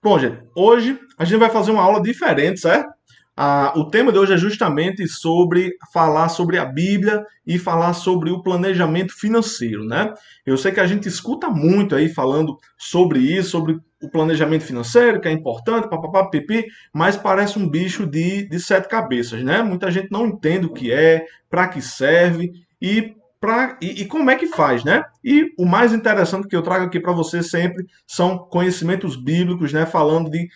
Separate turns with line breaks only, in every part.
Bom, gente, hoje a gente vai fazer uma aula diferente, certo? O tema de hoje é justamente sobre falar sobre a Bíblia e falar sobre o planejamento financeiro, né? Eu sei que a gente escuta muito aí falando sobre isso, sobre o planejamento financeiro, que é importante, papapá, pipi, mas parece um bicho de sete cabeças, né? Muita gente não entende o que é, para que serve e como é que faz, né? E o mais interessante que eu trago aqui para você sempre são conhecimentos bíblicos, né? Falando de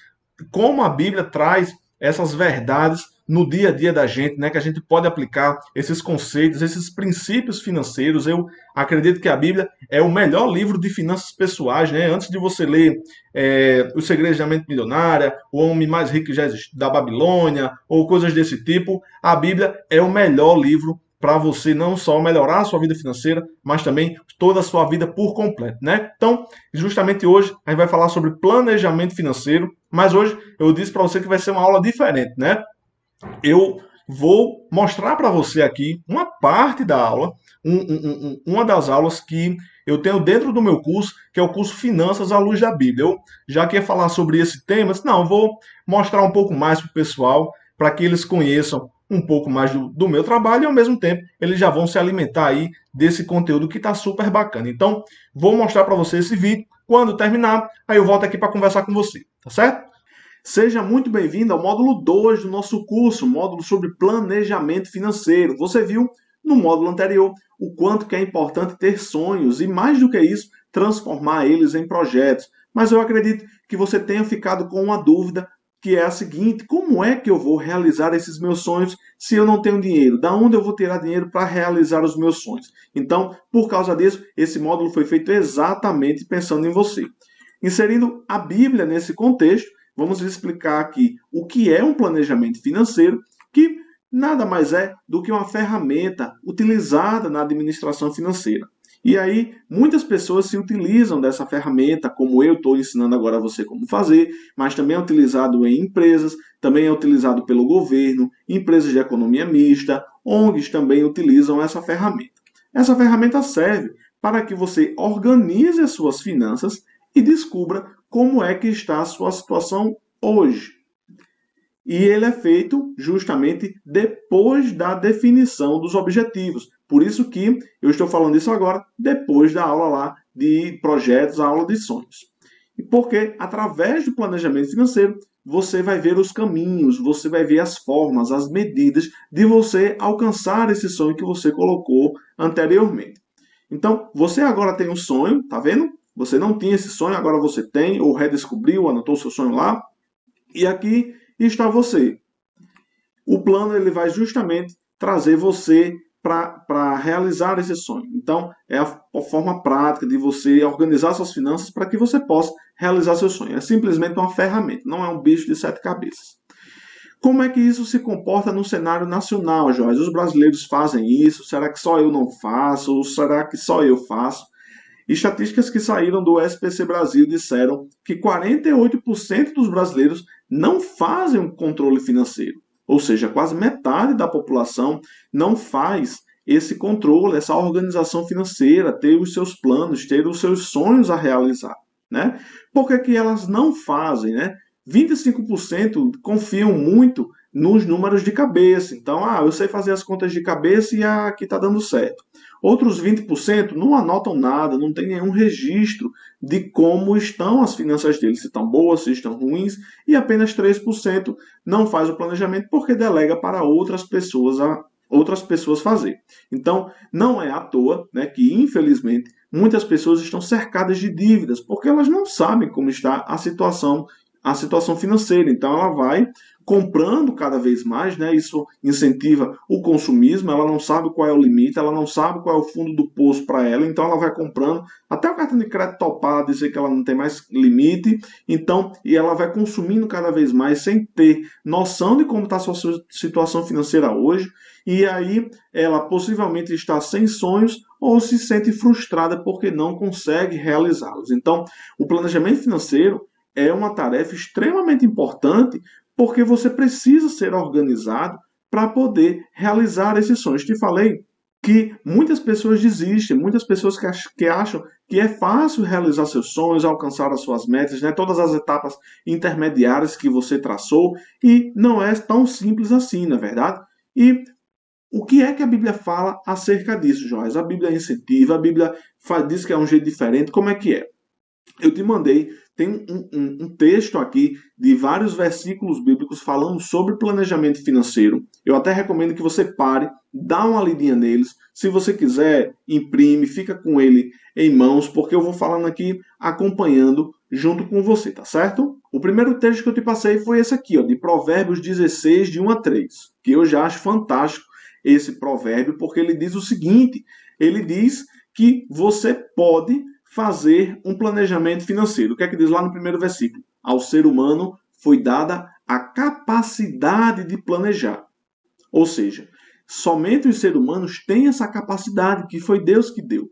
como a Bíblia traz essas verdades no dia a dia da gente, né? Que a gente pode aplicar esses conceitos, esses princípios financeiros. Eu acredito que a Bíblia é o melhor livro de finanças pessoais, né? Antes de você ler Os Segredos da Mente Milionária, O Homem Mais Rico que já existe, da Babilônia, ou coisas desse tipo, a Bíblia é o melhor livro para você não só melhorar a sua vida financeira, mas também toda a sua vida por completo, né? Então, justamente hoje a gente vai falar sobre planejamento financeiro, mas hoje eu disse para você que vai ser uma aula diferente, né? Eu vou mostrar para você aqui uma parte da aula, uma das aulas que eu tenho dentro do meu curso, que é o curso Finanças à Luz da Bíblia. Eu já queria falar sobre esse tema, disse, não, eu vou mostrar um pouco mais para o pessoal, para que eles conheçam um pouco mais do meu trabalho e ao mesmo tempo eles já vão se alimentar aí desse conteúdo que está super bacana. Então, vou mostrar para você esse vídeo. Quando terminar, aí eu volto aqui para conversar com você, tá certo? Seja muito bem-vindo ao módulo 2 do nosso curso, módulo sobre planejamento financeiro. Você viu no módulo anterior o quanto que é importante ter sonhos e, mais do que isso, transformar eles em projetos. Mas eu acredito que você tenha ficado com uma dúvida, que é a seguinte: como é que eu vou realizar esses meus sonhos se eu não tenho dinheiro? Da onde eu vou tirar dinheiro para realizar os meus sonhos? Então, por causa disso, esse módulo foi feito exatamente pensando em você. Inserindo a Bíblia nesse contexto, vamos explicar aqui o que é um planejamento financeiro, que nada mais é do que uma ferramenta utilizada na administração financeira. E aí, muitas pessoas se utilizam dessa ferramenta, como eu estou ensinando agora a você como fazer, mas também é utilizado em empresas, também é utilizado pelo governo, empresas de economia mista, ONGs também utilizam essa ferramenta. Essa ferramenta serve para que você organize as suas finanças e descubra como é que está a sua situação hoje. E ele é feito justamente depois da definição dos objetivos. Por isso que eu estou falando isso agora, depois da aula lá de projetos, a aula de sonhos. E porque através do planejamento financeiro, você vai ver os caminhos, você vai ver as formas, as medidas de você alcançar esse sonho que você colocou anteriormente. Então, você agora tem um sonho, tá vendo? Você não tinha esse sonho, agora você tem, ou redescobriu, anotou seu sonho lá, e aqui está você. O plano ele vai justamente trazer você para realizar esse sonho. Então, é a forma prática de você organizar suas finanças para que você possa realizar seu sonho. É simplesmente uma ferramenta, não é um bicho de sete cabeças. Como é que isso se comporta no cenário nacional, Jorge? Os brasileiros fazem isso? Será que só eu não faço? Ou será que só eu faço? Estatísticas que saíram do SPC Brasil disseram que 48% dos brasileiros não fazem um controle financeiro. Ou seja, quase metade da população não faz esse controle, essa organização financeira, ter os seus planos, ter os seus sonhos a realizar. Né? Por que, que elas não fazem? Né? 25% confiam muito nos números de cabeça. Então, eu sei fazer as contas de cabeça e aqui está dando certo. Outros 20% não anotam nada, não tem nenhum registro de como estão as finanças deles, se estão boas, se estão ruins, e apenas 3% não faz o planejamento porque delega para outras pessoas fazer. Então, não é à toa, né, que infelizmente muitas pessoas estão cercadas de dívidas porque elas não sabem como está a situação financeira. Então ela vai comprando cada vez mais, né? Isso incentiva o consumismo, ela não sabe qual é o limite, ela não sabe qual é o fundo do poço para ela, então ela vai comprando, até o cartão de crédito topar, dizer que ela não tem mais limite, então, e ela vai consumindo cada vez mais sem ter noção de como está a sua situação financeira hoje, e aí ela possivelmente está sem sonhos ou se sente frustrada porque não consegue realizá-los. Então, o planejamento financeiro é uma tarefa extremamente importante porque você precisa ser organizado para poder realizar esses sonhos. Te falei que muitas pessoas desistem, muitas pessoas que acham que é fácil realizar seus sonhos, alcançar as suas metas, né? Todas as etapas intermediárias que você traçou, e não é tão simples assim, na verdade. E o que é que a Bíblia fala acerca disso, Joás? A Bíblia incentiva, a Bíblia diz que é um jeito diferente, como é que é? Eu te mandei, tem um texto aqui de vários versículos bíblicos falando sobre planejamento financeiro. Eu até recomendo que você pare, dá uma lidinha neles. Se você quiser, imprime, fica com ele em mãos, porque eu vou falando aqui acompanhando junto com você, tá certo? O primeiro texto que eu te passei foi esse aqui, ó, de Provérbios 16, de 1 a 3, que eu já acho fantástico esse provérbio, porque ele diz o seguinte, ele diz que você pode fazer um planejamento financeiro. O que é que diz lá no primeiro versículo? Ao ser humano foi dada a capacidade de planejar. Ou seja, somente os seres humanos têm essa capacidade, que foi Deus que deu.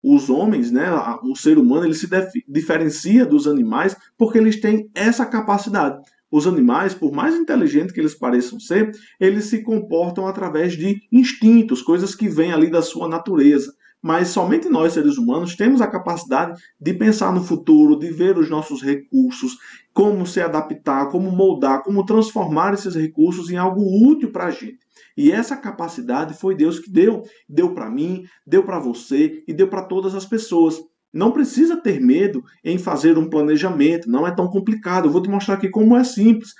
Os homens, né, o ser humano, ele se diferencia dos animais porque eles têm essa capacidade. Os animais, por mais inteligentes que eles pareçam ser, eles se comportam através de instintos, coisas que vêm ali da sua natureza. Mas somente nós, seres humanos, temos a capacidade de pensar no futuro, de ver os nossos recursos, como se adaptar, como moldar, como transformar esses recursos em algo útil para a gente. E essa capacidade foi Deus que deu. Deu para mim, deu para você e deu para todas as pessoas. Não precisa ter medo em fazer um planejamento, não é tão complicado. Eu vou te mostrar aqui como é simples.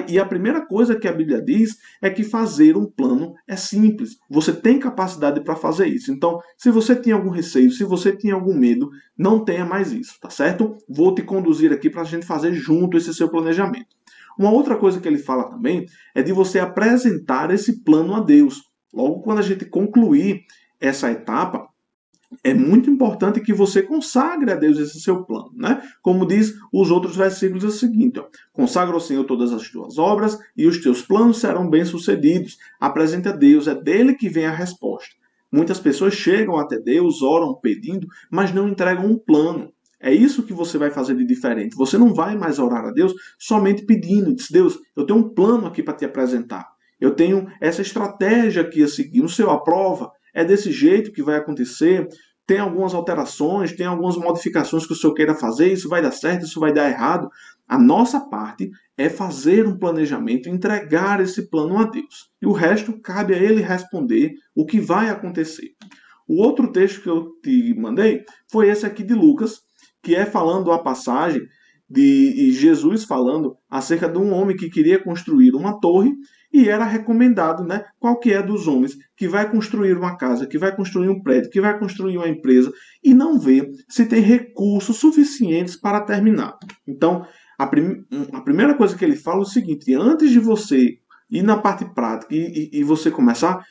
E a primeira coisa que a Bíblia diz é que fazer um plano é simples. Você tem capacidade para fazer isso. Então, se você tinha algum receio, se você tinha algum medo, não tenha mais isso, tá certo? Vou te conduzir aqui para a gente fazer junto esse seu planejamento. Uma outra coisa que ele fala também é de você apresentar esse plano a Deus. Logo quando a gente concluir essa etapa, é muito importante que você consagre a Deus esse seu plano, né? Como diz os outros versículos, é o seguinte, ó, consagra ao Senhor todas as tuas obras e os teus planos serão bem-sucedidos. Apresenta a Deus, é dele que vem a resposta. Muitas pessoas chegam até Deus, oram pedindo, mas não entregam um plano. É isso que você vai fazer de diferente. Você não vai mais orar a Deus somente pedindo. Diz, Deus, eu tenho um plano aqui para te apresentar. Eu tenho essa estratégia aqui a seguir. O Senhor aprova? É desse jeito que vai acontecer? Tem algumas alterações, tem algumas modificações que o Senhor queira fazer? Isso vai dar certo, isso vai dar errado? A nossa parte é fazer um planejamento, entregar esse plano a Deus. E o resto cabe a Ele responder o que vai acontecer. O outro texto que eu te mandei foi esse aqui de Lucas, que é falando a passagem de Jesus falando acerca de um homem que queria construir uma torre e era recomendado, né, qual que é dos homens que vai construir uma casa, que vai construir um prédio, que vai construir uma empresa e não vê se tem recursos suficientes para terminar. Então, a primeira coisa que ele fala é o seguinte, antes de você ir na parte prática e você começar,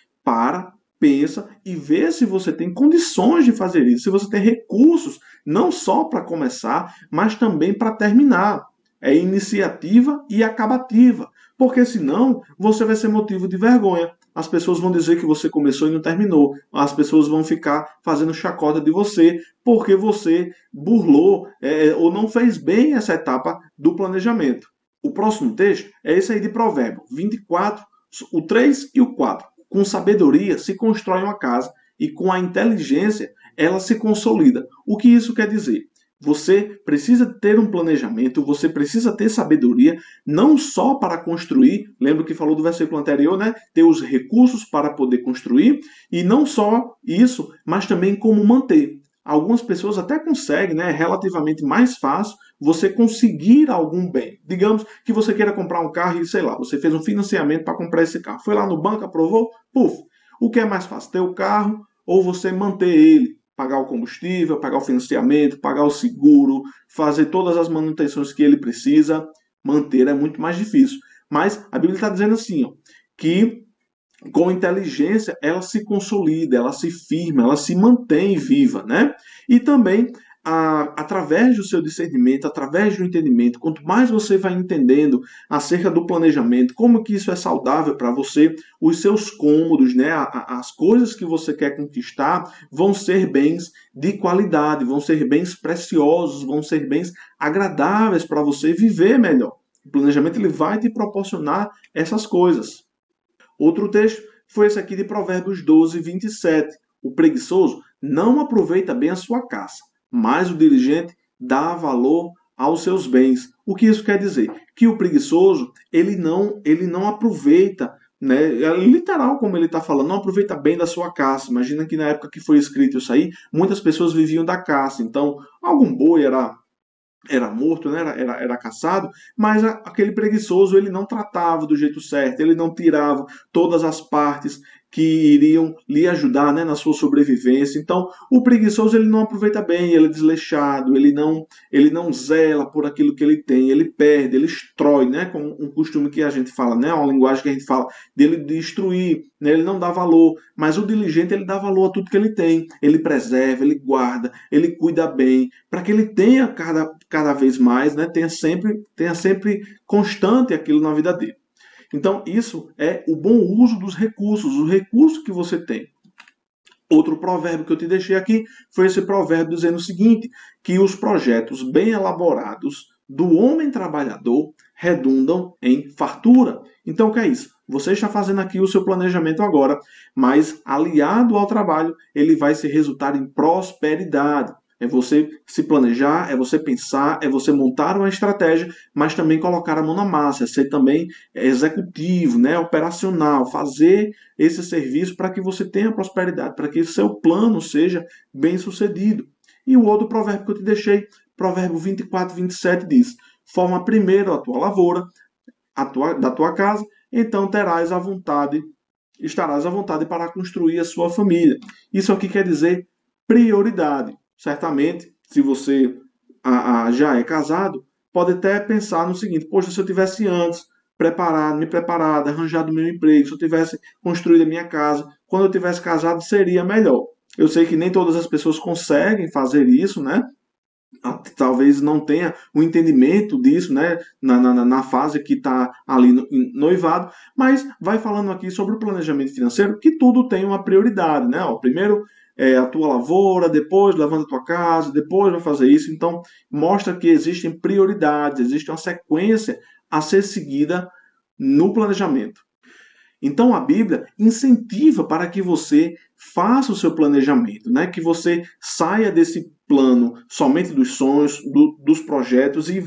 pensa e vê se você tem condições de fazer isso, se você tem recursos, não só para começar, mas também para terminar. É iniciativa e acabativa, porque senão você vai ser motivo de vergonha. As pessoas vão dizer que você começou e não terminou. As pessoas vão ficar fazendo chacota de você porque você burlou ou não fez bem essa etapa do planejamento. O próximo texto é esse aí de Provérbios 24, o 3 e o 4. Com sabedoria se constrói uma casa e com a inteligência ela se consolida. O que isso quer dizer? Você precisa ter um planejamento, você precisa ter sabedoria, não só para construir, lembra que falou do versículo anterior, né? Ter os recursos para poder construir, e não só isso, mas também como manter. Algumas pessoas até conseguem, né? É relativamente mais fácil você conseguir algum bem. Digamos que você queira comprar um carro e, sei lá, você fez um financiamento para comprar esse carro. Foi lá no banco, aprovou, puf. O que é mais fácil, ter o carro ou você manter ele? Pagar o combustível, pagar o financiamento, pagar o seguro, fazer todas as manutenções que ele precisa. Manter é muito mais difícil. Mas a Bíblia está dizendo assim, ó, que com inteligência ela se consolida, ela se firma, ela se mantém viva, né? E também através do seu discernimento, através do entendimento, quanto mais você vai entendendo acerca do planejamento, como que isso é saudável para você, os seus cômodos, né, as coisas que você quer conquistar vão ser bens de qualidade, vão ser bens preciosos, vão ser bens agradáveis para você viver melhor. O planejamento ele vai te proporcionar essas coisas. Outro texto foi esse aqui de Provérbios 12, 27. O preguiçoso não aproveita bem a sua caça, mas o diligente dá valor aos seus bens. O que isso quer dizer? Que o preguiçoso, ele não aproveita, né? É literal como ele está falando, não aproveita bem da sua caça. Imagina que na época que foi escrito isso aí, muitas pessoas viviam da caça. Então, algum boi era morto, né? Era caçado, mas aquele preguiçoso ele não tratava do jeito certo, ele não tirava todas as partes que iriam lhe ajudar, né, na sua sobrevivência. Então, o preguiçoso ele não aproveita bem, ele é desleixado, ele não zela por aquilo que ele tem, ele perde, ele destrói, né, como um costume que a gente fala, né, uma linguagem que a gente fala dele destruir, né, ele não dá valor, mas o diligente ele dá valor a tudo que ele tem, ele preserva, ele guarda, ele cuida bem, para que ele tenha cada vez mais, né, tenha sempre constante aquilo na vida dele. Então, isso é o bom uso dos recursos, os recursos que você tem. Outro provérbio que eu te deixei aqui foi esse provérbio dizendo o seguinte, que os projetos bem elaborados do homem trabalhador redundam em fartura. Então, o que é isso? Você está fazendo aqui o seu planejamento agora, mas aliado ao trabalho, ele vai se resultar em prosperidade. É você se planejar, é você pensar, é você montar uma estratégia, mas também colocar a mão na massa, é ser também executivo, né, operacional, fazer esse serviço para que você tenha prosperidade, para que o seu plano seja bem sucedido. E o outro provérbio que eu te deixei, provérbio 24, 27 diz, forma primeiro a tua lavoura da tua casa, então estarás à vontade para construir a sua família. Isso aqui quer dizer prioridade. Certamente, se você já é casado, pode até pensar no seguinte, poxa, se eu tivesse antes me preparado, arranjado o meu emprego, se eu tivesse construído a minha casa, quando eu tivesse casado seria melhor. Eu sei que nem todas as pessoas conseguem fazer isso, né? Talvez não tenha o entendimento disso, né, na fase que está ali no noivado, mas vai falando aqui sobre o planejamento financeiro, que tudo tem uma prioridade, né? Ó, primeiro a tua lavoura, depois levanta a tua casa, depois vai fazer isso. Então, mostra que existem prioridades, existe uma sequência a ser seguida no planejamento. Então a Bíblia incentiva para que você faça o seu planejamento, né? Que você saia desse plano somente dos sonhos, dos projetos e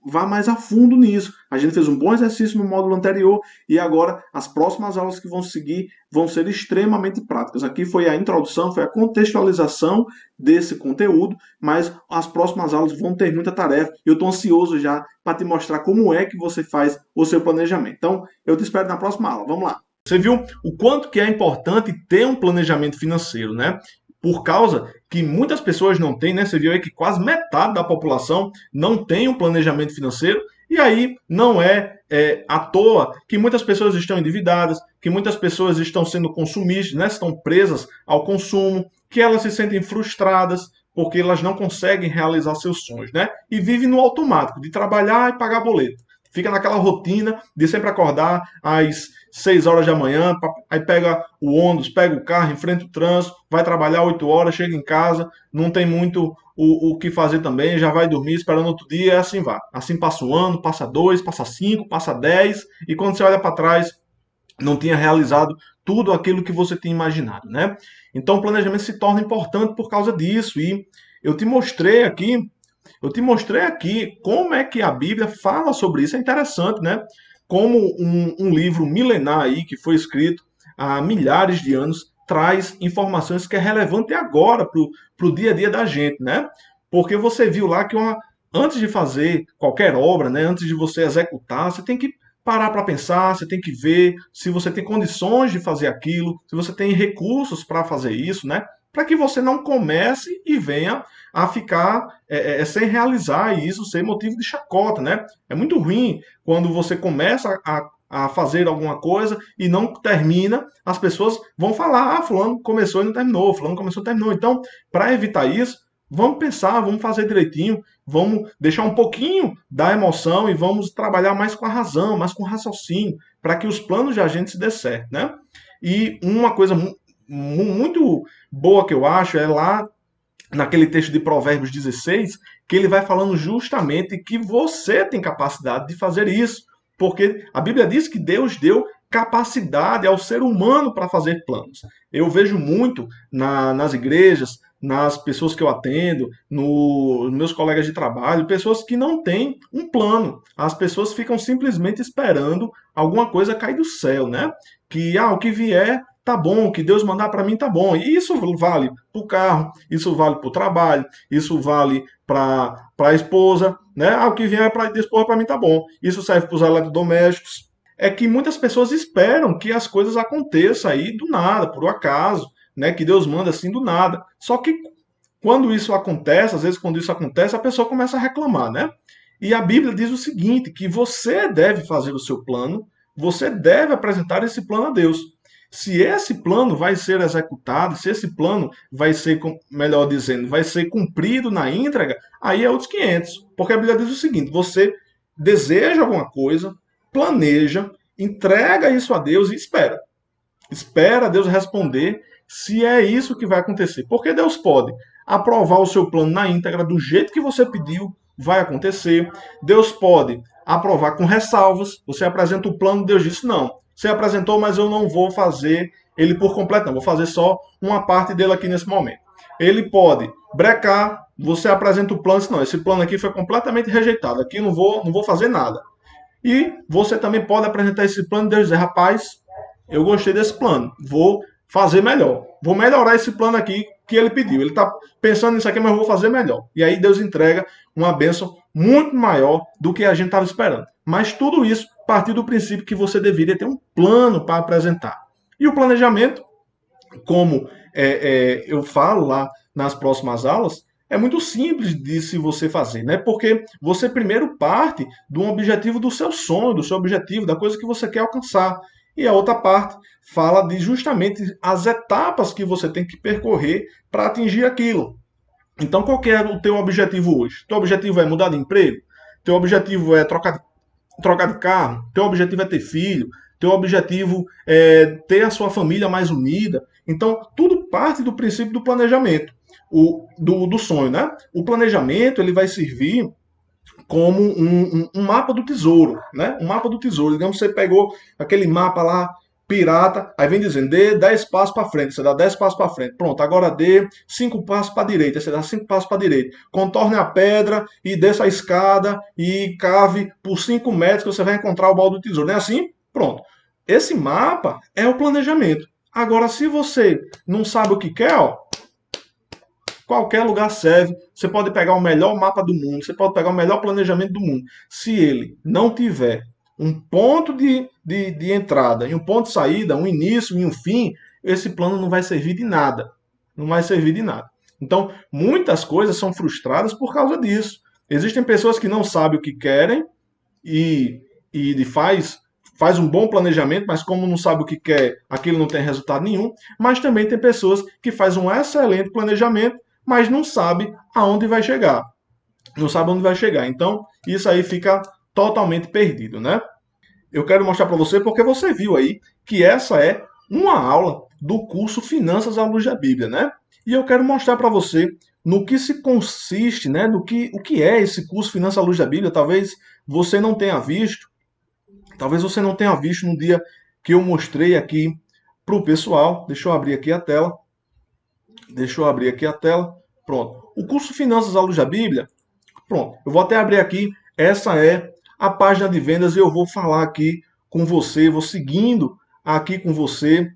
vá mais a fundo nisso. A gente fez um bom exercício no módulo anterior e agora as próximas aulas que vão seguir vão ser extremamente práticas. Aqui foi a introdução, foi a contextualização desse conteúdo, mas as próximas aulas vão ter muita tarefa e eu estou ansioso já para te mostrar como é que você faz o seu planejamento. Então, eu te espero na próxima aula. Vamos lá. Você viu o quanto que é importante ter um planejamento financeiro, né? Por causa que muitas pessoas não têm, né? Você viu aí que quase metade da população não tem um planejamento financeiro e aí não é à toa que muitas pessoas estão endividadas, que muitas pessoas estão sendo consumistas, né? Estão presas ao consumo, que elas se sentem frustradas porque elas não conseguem realizar seus sonhos, né? E vivem no automático de trabalhar e pagar boleto. Fica naquela rotina de sempre acordar às 6 horas da manhã, aí pega o ônibus, pega o carro, enfrenta o trânsito, vai trabalhar 8 horas, chega em casa, não tem muito o que fazer também, já vai dormir esperando outro dia, e assim vai. Assim passa um ano, passa 2, passa 5, passa 10, e quando você olha para trás, não tinha realizado tudo aquilo que você tinha imaginado, né? Então o planejamento se torna importante por causa disso, e eu te mostrei aqui como é que a Bíblia fala sobre isso. É interessante, né? Como um livro milenar aí, que foi escrito há milhares de anos, traz informações que é relevante agora para o dia a dia da gente, né? Porque você viu lá que antes de fazer qualquer obra, né? Antes de você executar, você tem que parar para pensar, você tem que ver se você tem condições de fazer aquilo, se você tem recursos para fazer isso, né? Para que você não comece e venha a ficar sem realizar e isso ser motivo de chacota, né? É muito ruim quando você começa a fazer alguma coisa e não termina, as pessoas vão falar, fulano começou e não terminou, fulano começou e terminou. Então, para evitar isso, vamos pensar, vamos fazer direitinho, vamos deixar um pouquinho da emoção e vamos trabalhar mais com a razão, mais com o raciocínio, para que os planos de a gente se dê certo, né? E uma coisa muito boa que eu acho é lá naquele texto de Provérbios 16, que ele vai falando justamente que você tem capacidade de fazer isso, porque a Bíblia diz que Deus deu capacidade ao ser humano para fazer planos. Eu vejo muito nas igrejas, nas pessoas que eu atendo, nos meus colegas de trabalho, pessoas que não têm um plano. As pessoas ficam simplesmente esperando alguma coisa cair do céu, né? Que o que vier tá bom, o que Deus mandar para mim tá bom. E isso vale para o carro, isso vale para o trabalho, isso vale para a esposa, né? O que vier para a esposa para mim tá bom. Isso serve para os eletrodomésticos. É que muitas pessoas esperam que as coisas aconteçam aí do nada, por um acaso, né? Que Deus manda assim do nada. Só que quando isso acontece, às vezes quando isso acontece, a pessoa começa a reclamar, né? E a Bíblia diz o seguinte, que você deve fazer o seu plano, você deve apresentar esse plano a Deus. Se esse plano vai ser executado, se esse plano vai ser, melhor dizendo, vai ser cumprido na íntegra, aí é outros 500. Porque a Bíblia diz o seguinte, você deseja alguma coisa, planeja, entrega isso a Deus e espera. Espera Deus responder se é isso que vai acontecer. Porque Deus pode aprovar o seu plano na íntegra do jeito que você pediu, vai acontecer. Deus pode aprovar com ressalvas. Você apresenta o plano, Deus disse: não, você apresentou, mas eu não vou fazer ele por completo, não. Vou fazer só uma parte dele aqui nesse momento. Ele pode brecar, você apresenta o plano, disse: não, esse plano aqui foi completamente rejeitado, aqui não vou fazer nada. E você também pode apresentar esse plano e Deus dizer: rapaz, eu gostei desse plano, vou fazer melhor. Vou melhorar esse plano aqui que ele pediu. Ele está pensando nisso aqui, mas eu vou fazer melhor. E aí Deus entrega uma bênção muito maior do que a gente estava esperando. Mas tudo isso partiu do princípio que você deveria ter um plano para apresentar. E o planejamento, como eu falo lá nas próximas aulas, é muito simples de se você fazer, né? Porque você primeiro parte do objetivo do seu sonho, do seu objetivo, da coisa que você quer alcançar. E a outra parte fala de justamente as etapas que você tem que percorrer para atingir aquilo. Então, qual que é o teu objetivo hoje? Teu objetivo é mudar de emprego? Teu objetivo é trocar de carro? Teu objetivo é ter filho? Teu objetivo é ter a sua família mais unida? Então, tudo parte do princípio do planejamento, do sonho, né? O planejamento ele vai servir como um mapa do tesouro, né? Um mapa do tesouro. Digamos que você pegou aquele mapa lá, pirata, aí vem dizendo, dê 10 passos para frente, você dá 10 passos para frente. Pronto, agora dê 5 passos para a direita, você dá 5 passos para a direita. Contorne a pedra e desça a escada e cave por 5 metros que você vai encontrar o baú do tesouro. Não é assim? Pronto. Esse mapa é o planejamento. Agora, se você não sabe o que quer, ó, qualquer lugar serve. Você pode pegar o melhor mapa do mundo, você pode pegar o melhor planejamento do mundo. Se ele não tiver um ponto de entrada e um ponto de saída, um início e um fim, esse plano não vai servir de nada. Não vai servir de nada. Então, muitas coisas são frustradas por causa disso. Existem pessoas que não sabem o que querem e faz um bom planejamento, mas como não sabe o que quer, aquilo não tem resultado nenhum. Mas também tem pessoas que fazem um excelente planejamento, mas não sabe aonde vai chegar. Não sabe onde vai chegar. Então, isso aí fica totalmente perdido, né? Eu quero mostrar para você porque você viu aí que essa é uma aula do curso Finanças à Luz da Bíblia, né? E eu quero mostrar para você no que se consiste, né? O que é esse curso Finanças à Luz da Bíblia. Talvez você não tenha visto. Talvez você não tenha visto no dia que eu mostrei aqui para o pessoal. Deixa eu abrir aqui a tela. Pronto. O curso Finanças à Luz da Bíblia. Pronto. Eu vou até abrir aqui. Essa é a página de vendas e eu vou falar aqui com você. Vou seguindo aqui com você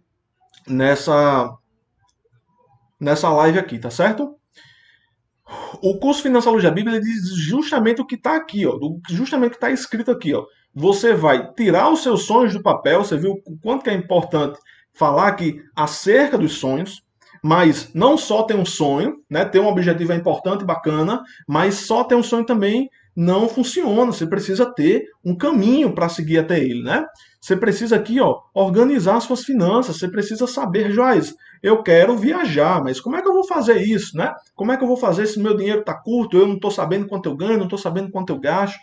nessa live aqui, tá certo? O curso Finanças à Luz da Bíblia diz justamente o que está aqui, ó. Justamente o que está escrito aqui, ó. Você vai tirar os seus sonhos do papel. Você viu o quanto que é importante falar aqui acerca dos sonhos. Mas não só ter um sonho, né? Ter um objetivo é importante, bacana, mas só ter um sonho também não funciona. Você precisa ter um caminho para seguir até ele, né? Você precisa aqui, ó, organizar suas finanças. Você precisa saber, Joás, eu quero viajar, mas como é que eu vou fazer isso, né? Como é que eu vou fazer se meu dinheiro está curto, eu não estou sabendo quanto eu ganho, não estou sabendo quanto eu gasto?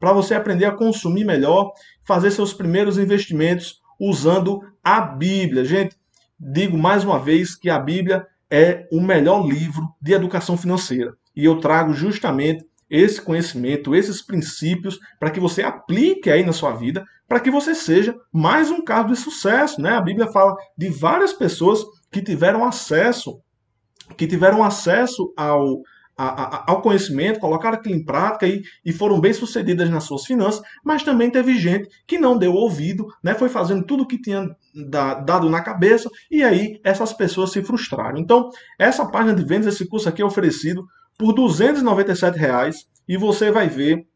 Para você aprender a consumir melhor, fazer seus primeiros investimentos usando a Bíblia. Gente, digo mais uma vez que a Bíblia é o melhor livro de educação financeira. E eu trago justamente esse conhecimento, esses princípios, para que você aplique aí na sua vida, para que você seja mais um caso de sucesso, né? A Bíblia fala de várias pessoas que tiveram acesso ao conhecimento, colocaram aquilo em prática e foram bem-sucedidas nas suas finanças, mas também teve gente que não deu ouvido, né, foi fazendo tudo o que tinha dado na cabeça, e aí essas pessoas se frustraram. Então, essa página de vendas, esse curso aqui é oferecido por R$ 297, e você vai ver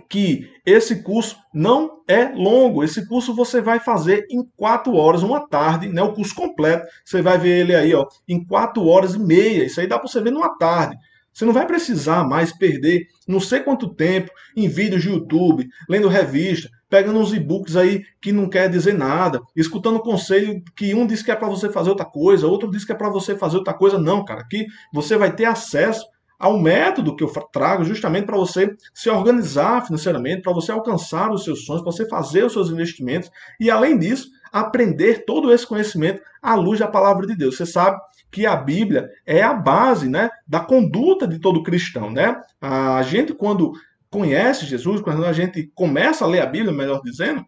que esse curso não é longo. Esse curso você vai fazer em 4 horas, uma tarde, né? O curso completo. Você vai ver ele aí, ó, em 4 horas e meia. Isso aí dá para você ver numa tarde. Você não vai precisar mais perder não sei quanto tempo em vídeos de YouTube, lendo revista, pegando uns e-books aí que não quer dizer nada, escutando conselho que um diz que é para você fazer outra coisa, outro diz que é para você fazer outra coisa. Não, cara, aqui você vai ter acesso ao método que eu trago justamente para você se organizar financeiramente, para você alcançar os seus sonhos, para você fazer os seus investimentos e, além disso, aprender todo esse conhecimento à luz da palavra de Deus. Você sabe que a Bíblia é a base, né, da conduta de todo cristão, né? A gente, quando conhece Jesus, quando a gente começa a ler a Bíblia, melhor dizendo,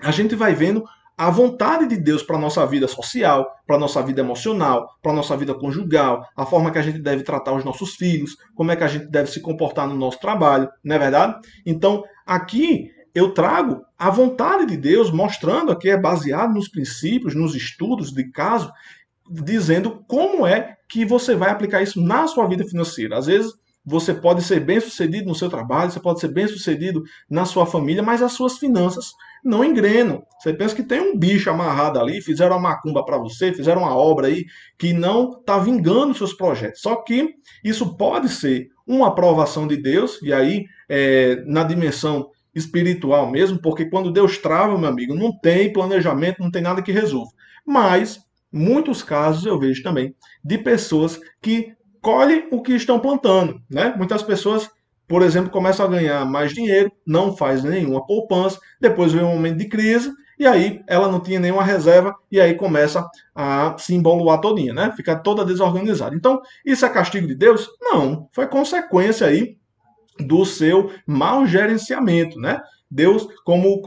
a gente vai vendo a vontade de Deus para a nossa vida social, para a nossa vida emocional, para a nossa vida conjugal, a forma que a gente deve tratar os nossos filhos, como é que a gente deve se comportar no nosso trabalho, não é verdade? Então, aqui eu trago a vontade de Deus, mostrando aqui, é baseado nos princípios, nos estudos de caso, dizendo como é que você vai aplicar isso na sua vida financeira. Às vezes, você pode ser bem sucedido no seu trabalho, você pode ser bem sucedido na sua família, mas as suas finanças não engrenam. Você pensa que tem um bicho amarrado ali, fizeram uma macumba para você, fizeram uma obra aí que não está vingando seus projetos. Só que isso pode ser uma aprovação de Deus, e aí na dimensão espiritual mesmo, porque quando Deus trava, meu amigo, não tem planejamento, não tem nada que resolva. Mas muitos casos eu vejo também de pessoas que colhem o que estão plantando, né? Muitas pessoas, por exemplo, começam a ganhar mais dinheiro, não faz nenhuma poupança, depois vem um momento de crise e aí ela não tinha nenhuma reserva e aí começa a se emboluar todinha, né? Fica toda desorganizada. Então, isso é castigo de Deus? Não, foi consequência aí do seu mau gerenciamento, né? Deus, como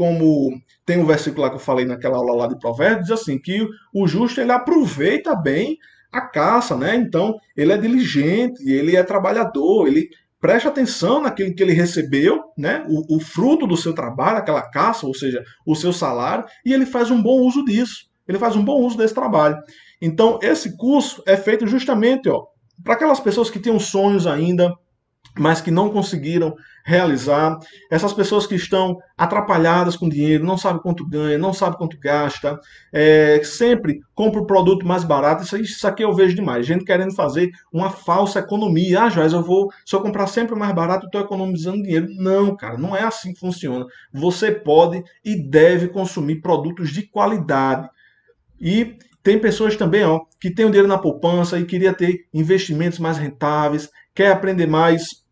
tem um versículo lá que eu falei naquela aula lá de Provérbios, diz assim, que o justo ele aproveita bem a caça, né? Então, ele é diligente, ele é trabalhador, ele presta atenção naquilo que ele recebeu, né? O fruto do seu trabalho, aquela caça, ou seja, o seu salário, e ele faz um bom uso disso. Ele faz um bom uso desse trabalho. Então, esse curso é feito justamente, ó, para aquelas pessoas que têm sonhos ainda, mas que não conseguiram realizar, essas pessoas que estão atrapalhadas com dinheiro, não sabem quanto ganha, não sabem quanto gasta, sempre compra o produto mais barato. Isso aqui eu vejo demais, gente querendo fazer uma falsa economia. Ah, Joás, se eu comprar sempre o mais barato, eu estou economizando dinheiro. Não, cara, não é assim que funciona. Você pode e deve consumir produtos de qualidade. E tem pessoas também, ó, que têm o dinheiro na poupança e queria ter investimentos mais rentáveis, quer aprender mais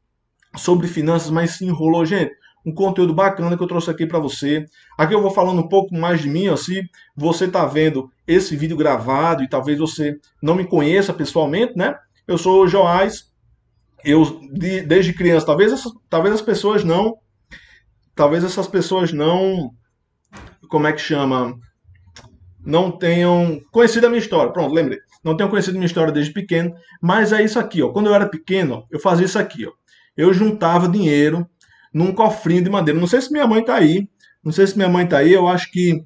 sobre finanças, mas se enrolou. Gente, um conteúdo bacana que eu trouxe aqui para você. Aqui eu vou falando um pouco mais de mim, ó, se você está vendo esse vídeo gravado e talvez você não me conheça pessoalmente, né? Eu sou o Joás, desde criança, talvez as pessoas não, talvez essas pessoas não, como é que chama? Não tenham conhecido a minha história. Pronto, lembrei. Não tenham conhecido a minha história desde pequeno, mas é isso aqui, ó. Quando eu era pequeno, eu fazia isso aqui, ó. Eu juntava dinheiro num cofrinho de madeira. Não sei se minha mãe tá aí. Não sei se minha mãe tá aí, eu acho que.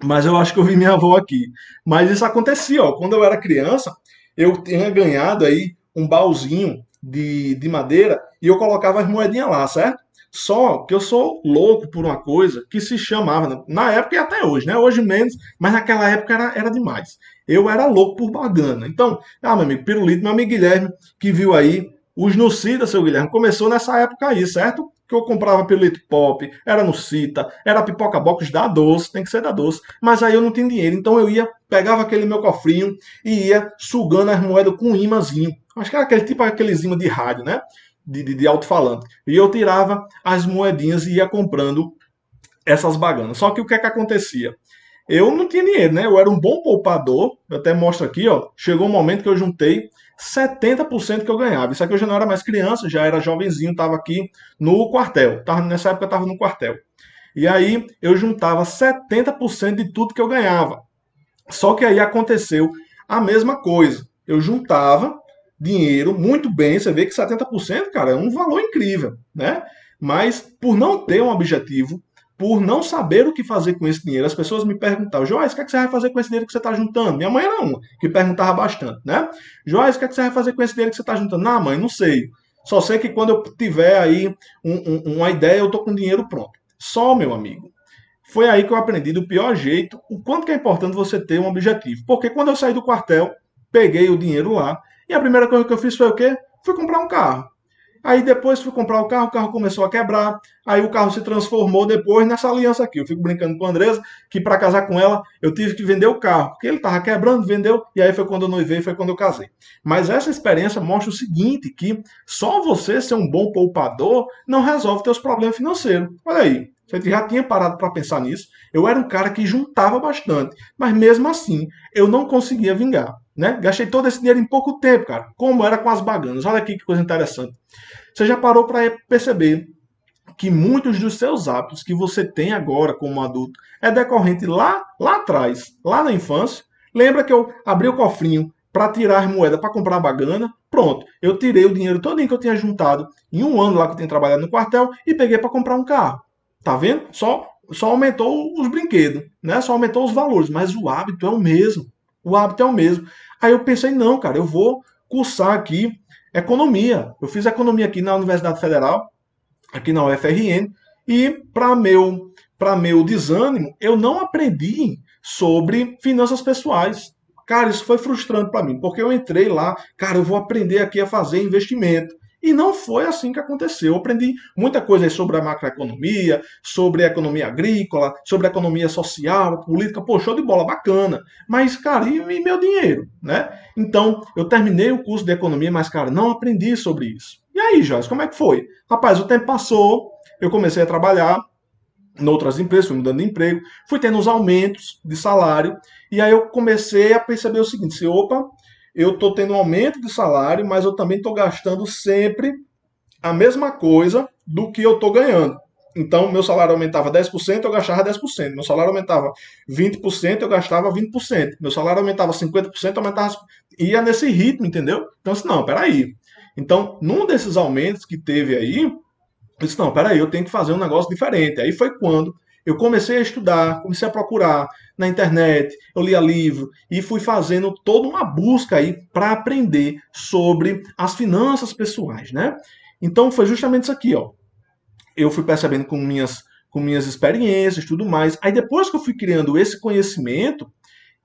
Mas eu acho que eu vi minha avó aqui. Mas isso acontecia, ó. Quando eu era criança, eu tinha ganhado aí um baúzinho de madeira e eu colocava as moedinhas lá, certo? Só que eu sou louco por uma coisa que se chamava, na época e até hoje, né? Hoje menos, mas naquela época era demais. Eu era louco por bagana. Então, meu amigo Pirulito, meu amigo Guilherme, que viu aí os Nucida, seu Guilherme, começou nessa época aí, certo? Que eu comprava pirulito pop, era Nucita, era pipoca box da doce, tem que ser da doce. Mas aí eu não tinha dinheiro, então eu pegava aquele meu cofrinho e ia sugando as moedas com um imãzinho. Acho que era aqueles imã de rádio, né? De alto-falante. E eu tirava as moedinhas e ia comprando essas baganas. Só que o que é que acontecia? eu não tinha dinheiro, né? Eu era um bom poupador. Eu até mostro aqui, ó. Chegou um momento que eu juntei 70% que eu ganhava. Isso aqui eu já não era mais criança, já era jovenzinho, estava aqui no quartel. Nessa época eu estava no quartel. E aí eu juntava 70% de tudo que eu ganhava. Só que aí aconteceu a mesma coisa. Eu juntava dinheiro muito bem, você vê que 70%, cara, é um valor incrível, né? Mas por não ter um objetivo, por não saber o que fazer com esse dinheiro, as pessoas me perguntavam, Joás, o que, é que você vai fazer com esse dinheiro que você está juntando? Minha mãe era uma que perguntava bastante, né? Joás, o que, é que você vai fazer com esse dinheiro que você está juntando? Não, mãe, não sei. Só sei que quando eu tiver aí uma ideia, eu tô com dinheiro pronto. Só, meu amigo. Foi aí que eu aprendi do pior jeito o quanto que é importante você ter um objetivo. Porque quando eu saí do quartel, peguei o dinheiro lá e a primeira coisa que eu fiz foi o quê? Fui comprar um carro. Aí depois fui comprar o carro começou a quebrar, aí o carro se transformou depois nessa aliança aqui. Eu fico brincando com a Andresa que para casar com ela eu tive que vender o carro, porque ele estava quebrando, vendeu, e aí foi quando eu noivei, foi quando eu casei. Mas essa experiência mostra o seguinte, que só você ser um bom poupador não resolve teus problemas financeiros. Olha aí, você já tinha parado para pensar nisso. Eu era um cara que juntava bastante, mas mesmo assim eu não conseguia vingar. Né? Gastei todo esse dinheiro em pouco tempo, cara. Como era com as baganas. Olha aqui que coisa interessante. Você já parou para perceber que muitos dos seus hábitos que você tem agora como adulto é decorrente lá atrás, lá na infância? Lembra que eu abri o cofrinho para tirar as moedas para comprar a bagana? Pronto, eu tirei o dinheiro todo que eu tinha juntado em um ano lá que eu tinha trabalhado no quartel e peguei para comprar um carro. Tá vendo? Só aumentou os brinquedos, né? Só aumentou os valores, mas o hábito é o mesmo. O hábito é o mesmo. Aí eu pensei, não, cara, eu vou cursar aqui economia. Eu fiz economia aqui na Universidade Federal, aqui na UFRN, e para meu desânimo, eu não aprendi sobre finanças pessoais. Cara, isso foi frustrante para mim, porque eu entrei lá, cara, eu vou aprender aqui a fazer investimento. E não foi assim que aconteceu. Eu aprendi muita coisa sobre a macroeconomia, sobre a economia agrícola, sobre a economia social, política, pô, show de bola, bacana. Mas, cara, e meu dinheiro, né? Então, eu terminei o curso de economia, mas, cara, não aprendi sobre isso. E aí, Joyce, como é que foi? Rapaz, o tempo passou, eu comecei a trabalhar em outras empresas, fui mudando de emprego, fui tendo uns aumentos de salário, e aí eu comecei a perceber o seguinte, se, opa, eu estou tendo um aumento de salário, mas eu também estou gastando sempre a mesma coisa do que eu estou ganhando. Então, meu salário aumentava 10%, eu gastava 10%. Meu salário aumentava 20%, eu gastava 20%. Meu salário aumentava 50%, eu aumentava... Ia nesse ritmo, entendeu? Então, assim, não, peraí. Então, num desses aumentos que teve aí, eu disse, não, peraí, eu tenho que fazer um negócio diferente. Aí foi quando eu comecei a estudar, comecei a procurar na internet, eu lia livro e fui fazendo toda uma busca aí para aprender sobre as finanças pessoais, né? Então foi justamente isso aqui, ó. Eu fui percebendo com minhas experiências e tudo mais. Aí depois que eu fui criando esse conhecimento,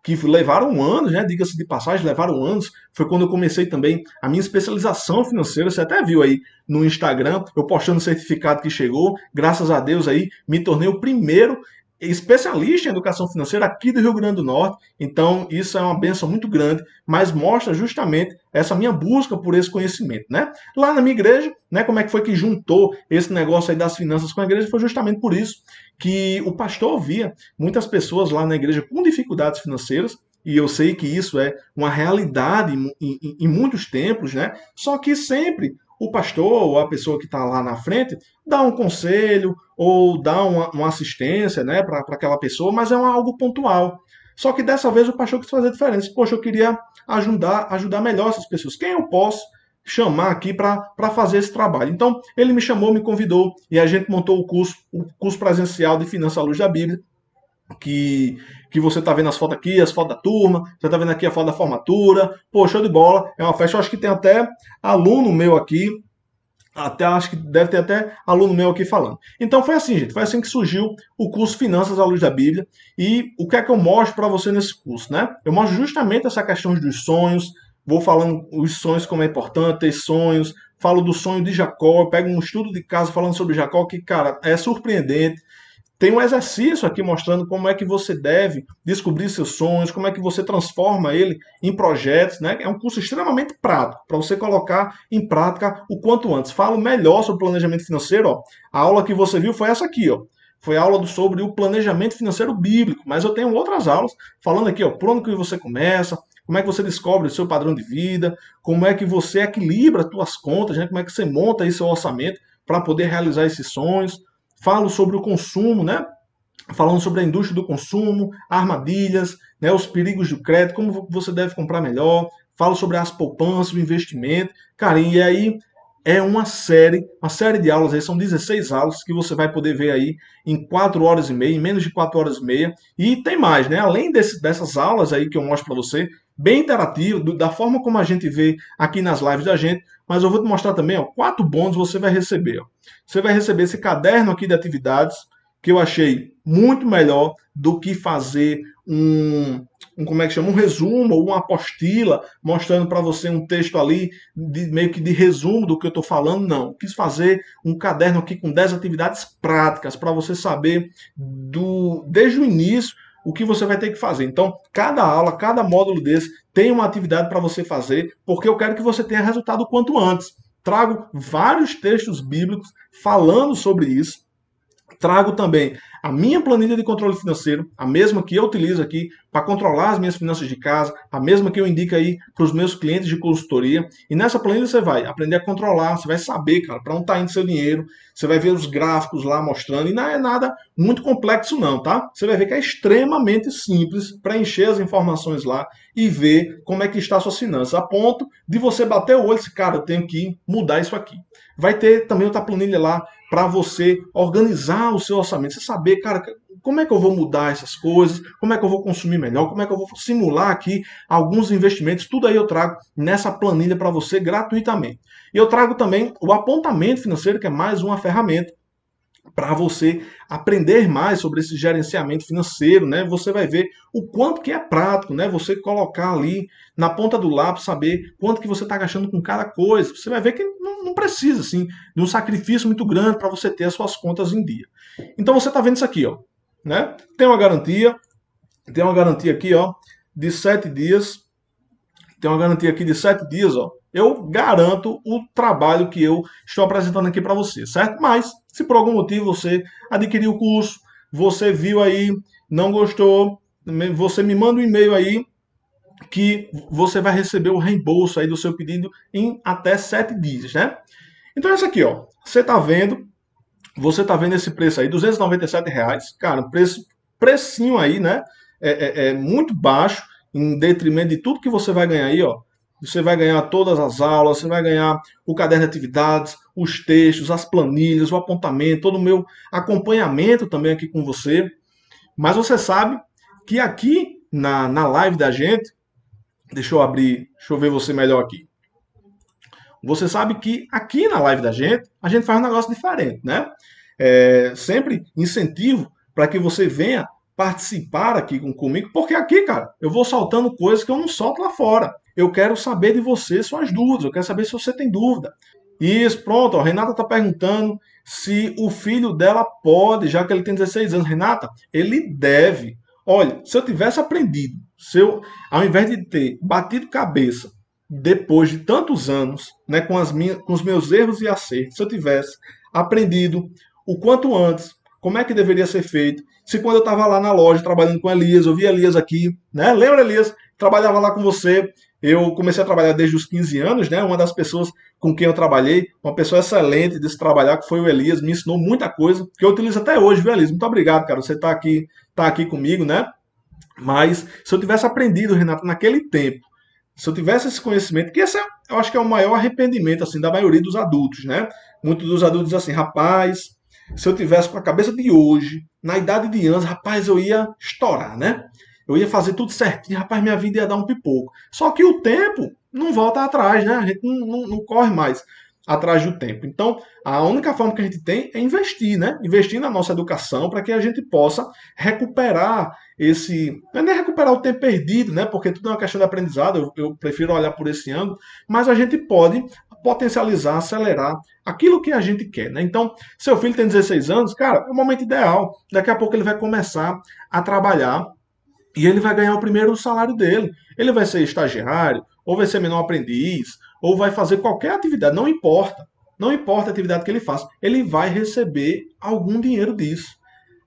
que levaram anos, né? Diga-se de passagem, levaram anos. Foi quando eu comecei também a minha especialização financeira. Você até viu aí no Instagram, eu postando o certificado que chegou. Graças a Deus aí, me tornei o primeiro especialista em educação financeira aqui do Rio Grande do Norte. Então, isso é uma benção muito grande, mas mostra justamente essa minha busca por esse conhecimento, né? Lá na minha igreja, né, como é que foi que juntou esse negócio aí das finanças com a igreja? Foi justamente por isso que o pastor via muitas pessoas lá na igreja com dificuldades financeiras, e eu sei que isso é uma realidade em muitos templos, né? Só que sempre o pastor ou a pessoa que está lá na frente dá um conselho ou dá uma assistência, né, para aquela pessoa, mas é algo pontual. Só que dessa vez o pastor quis fazer diferença. Poxa, eu queria ajudar melhor essas pessoas. Quem eu posso chamar aqui para fazer esse trabalho? Então, ele me chamou, me convidou e a gente montou o curso presencial de Finanças à Luz da Bíblia, que você está vendo as fotos aqui, as fotos da turma, você está vendo aqui a foto da formatura. Pô, show de bola. É uma festa, eu acho que tem até aluno meu aqui, até acho que deve ter até aluno meu aqui falando. Então foi assim, gente, foi assim que surgiu o curso Finanças à Luz da Bíblia. E o que é que eu mostro para você nesse curso, né? Eu mostro justamente essa questão dos sonhos, vou falando os sonhos como é importante ter sonhos, falo do sonho de Jacó, eu pego um estudo de caso falando sobre Jacó que, cara, é surpreendente. Tem um exercício aqui mostrando como é que você deve descobrir seus sonhos, como é que você transforma ele em projetos, né? É um curso extremamente prático para você colocar em prática o quanto antes. Falo melhor sobre planejamento financeiro, ó. A aula que você viu foi essa aqui, ó. foi a aula sobre o planejamento financeiro bíblico, mas eu tenho outras aulas falando aqui, ó, por onde que você começa, como é que você descobre o seu padrão de vida, como é que você equilibra as suas contas, né? Como é que você monta aí seu orçamento para poder realizar esses sonhos. Falo sobre o consumo, né? Falando sobre a indústria do consumo, armadilhas, né, os perigos do crédito, como você deve comprar melhor. Falo sobre as poupanças, o investimento. Cara, e aí é uma série de aulas aí, são 16 aulas que você vai poder ver aí em 4 horas e meia, em menos de 4 horas e meia. E tem mais, né? Além dessas aulas aí que eu mostro para você, bem interativo, da forma como a gente vê aqui nas lives da gente, mas eu vou te mostrar também, ó, 4 bônus você vai receber. Ó. Você vai receber esse caderno aqui de atividades, que eu achei muito melhor do que fazer como é que chama, um resumo ou uma apostila mostrando para você um texto ali meio que de resumo do que eu estou falando. Não, quis fazer um caderno aqui com 10 atividades práticas para você saber desde o início o que você vai ter que fazer. Então, cada aula, cada módulo desse tem uma atividade para você fazer, porque eu quero que você tenha resultado o quanto antes. Trago vários textos bíblicos falando sobre isso. Trago também a minha planilha de controle financeiro, a mesma que eu utilizo aqui para controlar as minhas finanças de casa, a mesma que eu indico aí para os meus clientes de consultoria. E nessa planilha você vai aprender a controlar, você vai saber, cara, para onde está indo seu dinheiro, você vai ver os gráficos lá mostrando, e não é nada muito complexo não, tá? Você vai ver que é extremamente simples preencher as informações lá e ver como é que está a sua finança, a ponto de você bater o olho e dizer, cara, eu tenho que mudar isso aqui. Vai ter também outra planilha lá para você organizar o seu orçamento. Você saber, cara, como é que eu vou mudar essas coisas, como é que eu vou consumir melhor, como é que eu vou simular aqui alguns investimentos. Tudo aí eu trago nessa planilha para você gratuitamente. E eu trago também o apontamento financeiro, que é mais uma ferramenta para você aprender mais sobre esse gerenciamento financeiro, né? Você vai ver o quanto que é prático, né? Você colocar ali na ponta do lápis, saber quanto que você está gastando com cada coisa. Você vai ver que não precisa, assim, de um sacrifício muito grande para você ter as suas contas em dia. Então você está vendo isso aqui, ó, né? Tem uma garantia aqui, ó, de 7 dias. Tem uma garantia aqui de 7 dias, ó. Eu garanto o trabalho que eu estou apresentando aqui para você, certo? Mas, se por algum motivo você adquiriu o curso, você viu aí, não gostou, você me manda um e-mail aí que você vai receber o reembolso aí do seu pedido em até 7 dias, né? Então, esse aqui, ó. Você tá vendo esse preço aí, R$ 297. Cara, precinho aí, né? É muito baixo, em detrimento de tudo que você vai ganhar aí, ó. Você vai ganhar todas as aulas, você vai ganhar o caderno de atividades, os textos, as planilhas, o apontamento, todo o meu acompanhamento também aqui com você. Mas você sabe que aqui na live da gente, deixa eu abrir, deixa eu ver você melhor aqui. Você sabe que aqui na live da gente, a gente faz um negócio diferente, né? Sempre incentivo para que você venha participar aqui comigo, porque aqui, cara, eu vou soltando coisas que eu não solto lá fora. Eu quero saber de você suas dúvidas, eu quero saber se você tem dúvida. Isso, pronto, a Renata está perguntando se o filho dela pode, já que ele tem 16 anos. Renata, ele deve. Olha, se eu tivesse aprendido, ao invés de ter batido cabeça depois de tantos anos, né, com os meus erros e acertos, se eu tivesse aprendido o quanto antes, como é que deveria ser feito, se quando eu estava lá na loja trabalhando com Elias, eu vi Elias aqui, né? Lembra, Elias? Trabalhava lá com você. Eu comecei a trabalhar desde os 15 anos, né? Uma das pessoas com quem eu trabalhei, uma pessoa excelente de se trabalhar, que foi o Elias, me ensinou muita coisa, que eu utilizo até hoje, viu, Elias? Muito obrigado, cara. Você tá aqui comigo, né? Mas se eu tivesse aprendido, Renato, naquele tempo, se eu tivesse esse conhecimento, que esse eu acho que é o maior arrependimento assim da maioria dos adultos, né? Muitos dos adultos dizem assim, rapaz, se eu tivesse com a cabeça de hoje, na idade de anos, rapaz, eu ia estourar, né? Eu ia fazer tudo certinho, rapaz, minha vida ia dar um pipoco. Só que o tempo não volta atrás, né? A gente não corre mais atrás do tempo. Então, a única forma que a gente tem é investir, né? Investir na nossa educação para que a gente possa recuperar não é nem recuperar o tempo perdido, né? Porque tudo é uma questão de aprendizado, eu prefiro olhar por esse ângulo, mas a gente pode potencializar, acelerar aquilo que a gente quer, né? Então, seu filho tem 16 anos, cara, é o momento ideal. Daqui a pouco ele vai começar a trabalhar e ele vai ganhar o primeiro salário dele. Ele vai ser estagiário, ou vai ser menor aprendiz, ou vai fazer qualquer atividade, não importa. Não importa a atividade que ele faça, ele vai receber algum dinheiro disso.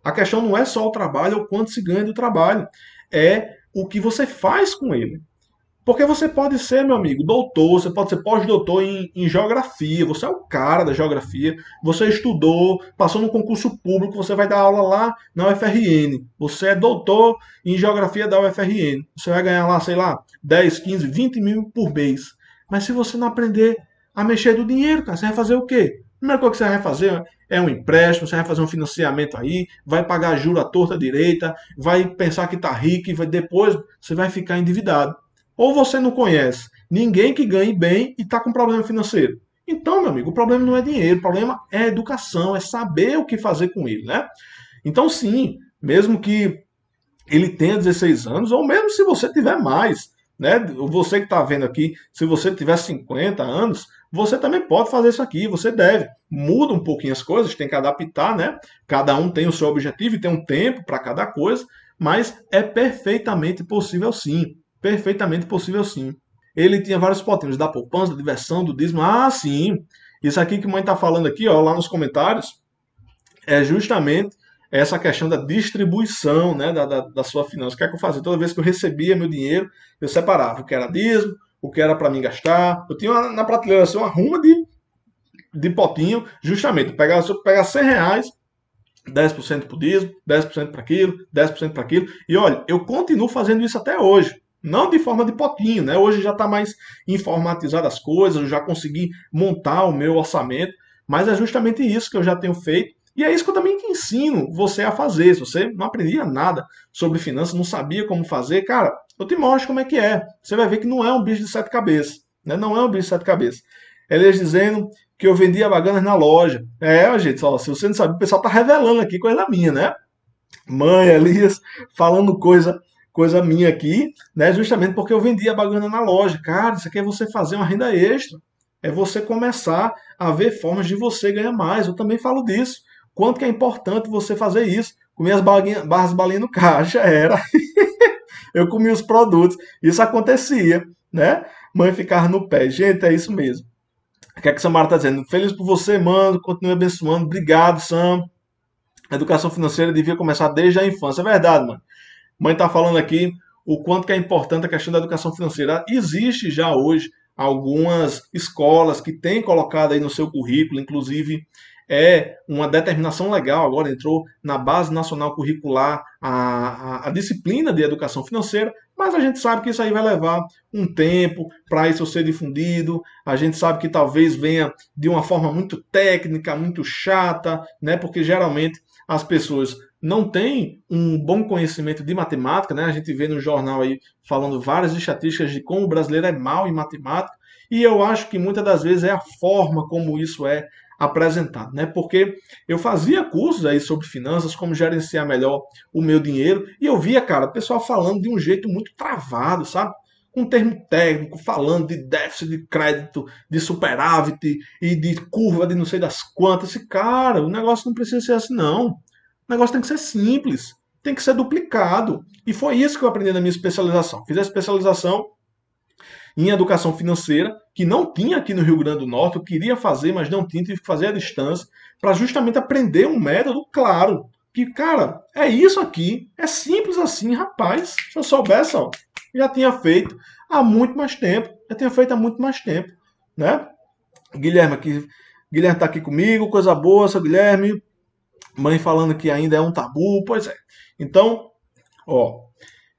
A questão não é só o trabalho ou quanto se ganha do trabalho, é o que você faz com ele. Porque você pode ser, meu amigo, doutor, você pode ser pós-doutor em geografia, você é o cara da geografia, você estudou, passou no concurso público, você vai dar aula lá na UFRN, você é doutor em geografia da UFRN, você vai ganhar lá, sei lá, 10, 15, 20 mil por mês. Mas se você não aprender a mexer do dinheiro, cara, você vai fazer o quê? A primeira coisa que você vai fazer é um empréstimo, você vai fazer um financiamento aí, vai pagar juro à torta direita, vai pensar que está rico e depois você vai ficar endividado. Ou você não conhece ninguém que ganhe bem e está com problema financeiro. Então, meu amigo, o problema não é dinheiro, o problema é educação, é saber o que fazer com ele, né? Então, sim, mesmo que ele tenha 16 anos, ou mesmo se você tiver mais, né? Você que está vendo aqui, se você tiver 50 anos, você também pode fazer isso aqui, você deve. Muda um pouquinho as coisas, tem que adaptar, né? Cada um tem o seu objetivo e tem um tempo para cada coisa, mas é perfeitamente possível sim. Perfeitamente possível sim. Ele tinha vários potinhos da poupança, da diversão, do dízimo. Ah, sim. Isso aqui que a mãe está falando aqui, ó, lá nos comentários, é justamente essa questão da distribuição, né, da sua finança. O que é que eu fazia? Toda vez que eu recebia meu dinheiro, eu separava o que era dízimo, o que era para mim gastar. Eu tinha na prateleira assim, uma ruma de potinho, justamente. Se eu pegar 100 reais, 10% para o dízimo, 10% para aquilo, 10% para aquilo. E olha, eu continuo fazendo isso até hoje. Não de forma de potinho, né? Hoje já está mais informatizado as coisas, eu já consegui montar o meu orçamento, mas é justamente isso que eu já tenho feito. E é isso que eu também ensino você a fazer. Se você não aprendia nada sobre finanças, não sabia como fazer, cara, eu te mostro como é que é. Você vai ver que não é um bicho de sete cabeças. Né? Não é um bicho de sete cabeças. Eles dizendo que eu vendia baganas na loja. É, gente, ó, se você não sabe, o pessoal tá revelando aqui coisa minha, né? Mãe, Elias, falando coisa minha aqui, né? Justamente porque eu vendia bagana na loja. Cara, isso aqui é você fazer uma renda extra. É você começar a ver formas de você ganhar mais. Eu também falo disso. Quanto que é importante você fazer isso. Comer as barras balinhas no caixa, era. Eu comia os produtos. Isso acontecia, né? Mãe ficava no pé. Gente, é isso mesmo. O que é que Samara está dizendo? Feliz por você, mano. Continue abençoando. Obrigado, Sam. A educação financeira devia começar desde a infância. É verdade, mano. Mãe está falando aqui o quanto que é importante a questão da educação financeira. Existe já hoje algumas escolas que têm colocado aí no seu currículo, inclusive é uma determinação legal, agora entrou na Base Nacional Curricular a disciplina de educação financeira, mas a gente sabe que isso aí vai levar um tempo para isso ser difundido, a gente sabe que talvez venha de uma forma muito técnica, muito chata, né? Porque geralmente as pessoas não têm um bom conhecimento de matemática, né? A gente vê no jornal aí falando várias estatísticas de como o brasileiro é mau em matemática, e eu acho que muitas das vezes é a forma como isso é apresentado, né? Porque eu fazia cursos aí sobre finanças, como gerenciar melhor o meu dinheiro, e eu via, cara, o pessoal falando de um jeito muito travado, sabe? Com um termo técnico, falando de déficit de crédito, de superávit e de curva de não sei das quantas. E, cara, o negócio não precisa ser assim, não. O negócio tem que ser simples, tem que ser duplicado. E foi isso que eu aprendi na minha especialização. Fiz a especialização em educação financeira, que não tinha aqui no Rio Grande do Norte, eu queria fazer, mas não tinha, tive que fazer à distância, para justamente aprender um método claro. Que, cara, é isso aqui, é simples assim, rapaz. Se eu soubesse, ó, já tinha feito há muito mais tempo. Já tinha feito há muito mais tempo, né? Guilherme tá aqui comigo, coisa boa, seu Guilherme. Mãe falando que ainda é um tabu, pois é. Então, ó,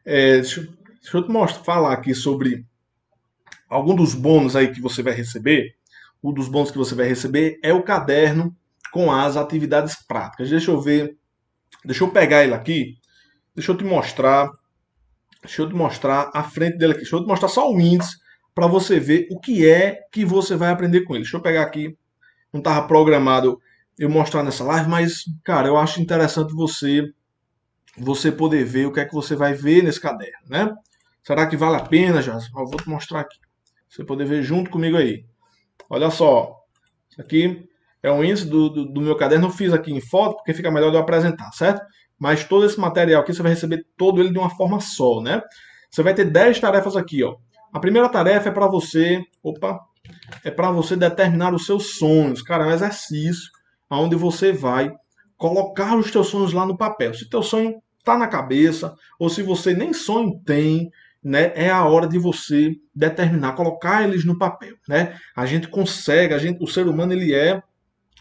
deixa eu te mostrar, falar aqui sobre algum dos bônus aí que você vai receber. Um dos bônus que você vai receber é o caderno com as atividades práticas. Deixa eu ver, deixa eu pegar ele aqui, deixa eu te mostrar, a frente dele aqui, deixa eu te mostrar só o índice para você ver o que é que você vai aprender com ele. Deixa eu pegar aqui, não estava programado eu mostrar nessa live, mas, cara, eu acho interessante você poder ver o que é que você vai ver nesse caderno, né? Será que vale a pena, Jás? Eu vou te mostrar aqui. Você poder ver junto comigo aí. Olha só. Isso aqui é um índice do meu caderno. Eu fiz aqui em foto, porque fica melhor de eu apresentar, certo? Mas todo esse material aqui, você vai receber todo ele de uma forma só, né? Você vai ter 10 tarefas aqui, ó. A primeira tarefa é para você... Opa! É para você determinar os seus sonhos. Cara, é um exercício onde você vai colocar os teus sonhos lá no papel. Se teu sonho está na cabeça, ou se você nem sonho tem, né, é a hora de você determinar, colocar eles no papel, né? A gente consegue, o ser humano ele é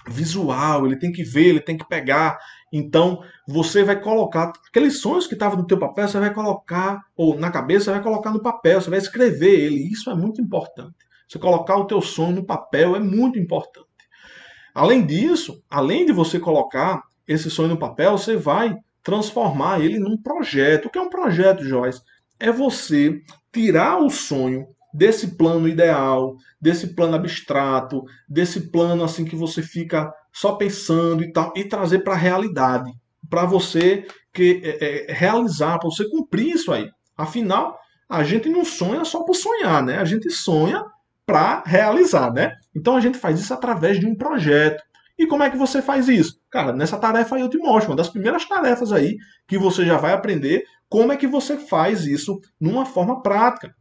visual, ele tem que ver, ele tem que pegar. Então, você vai colocar aqueles sonhos que estavam no teu papel, você vai colocar, ou na cabeça, você vai colocar no papel, você vai escrever ele. Isso é muito importante. Você colocar o teu sonho no papel é muito importante. Além disso, além de você colocar esse sonho no papel, você vai transformar ele num projeto. O que é um projeto, Joyce? É você tirar o sonho desse plano ideal, desse plano abstrato, desse plano assim que você fica só pensando e tal, e trazer para a realidade, para você realizar, para você cumprir isso aí. Afinal, a gente não sonha só por sonhar, né? A gente sonha para realizar, né? Então a gente faz isso através de um projeto. E como é que você faz isso? Cara, nessa tarefa aí eu te mostro, uma das primeiras tarefas aí que você já vai aprender como é que você faz isso numa forma prática.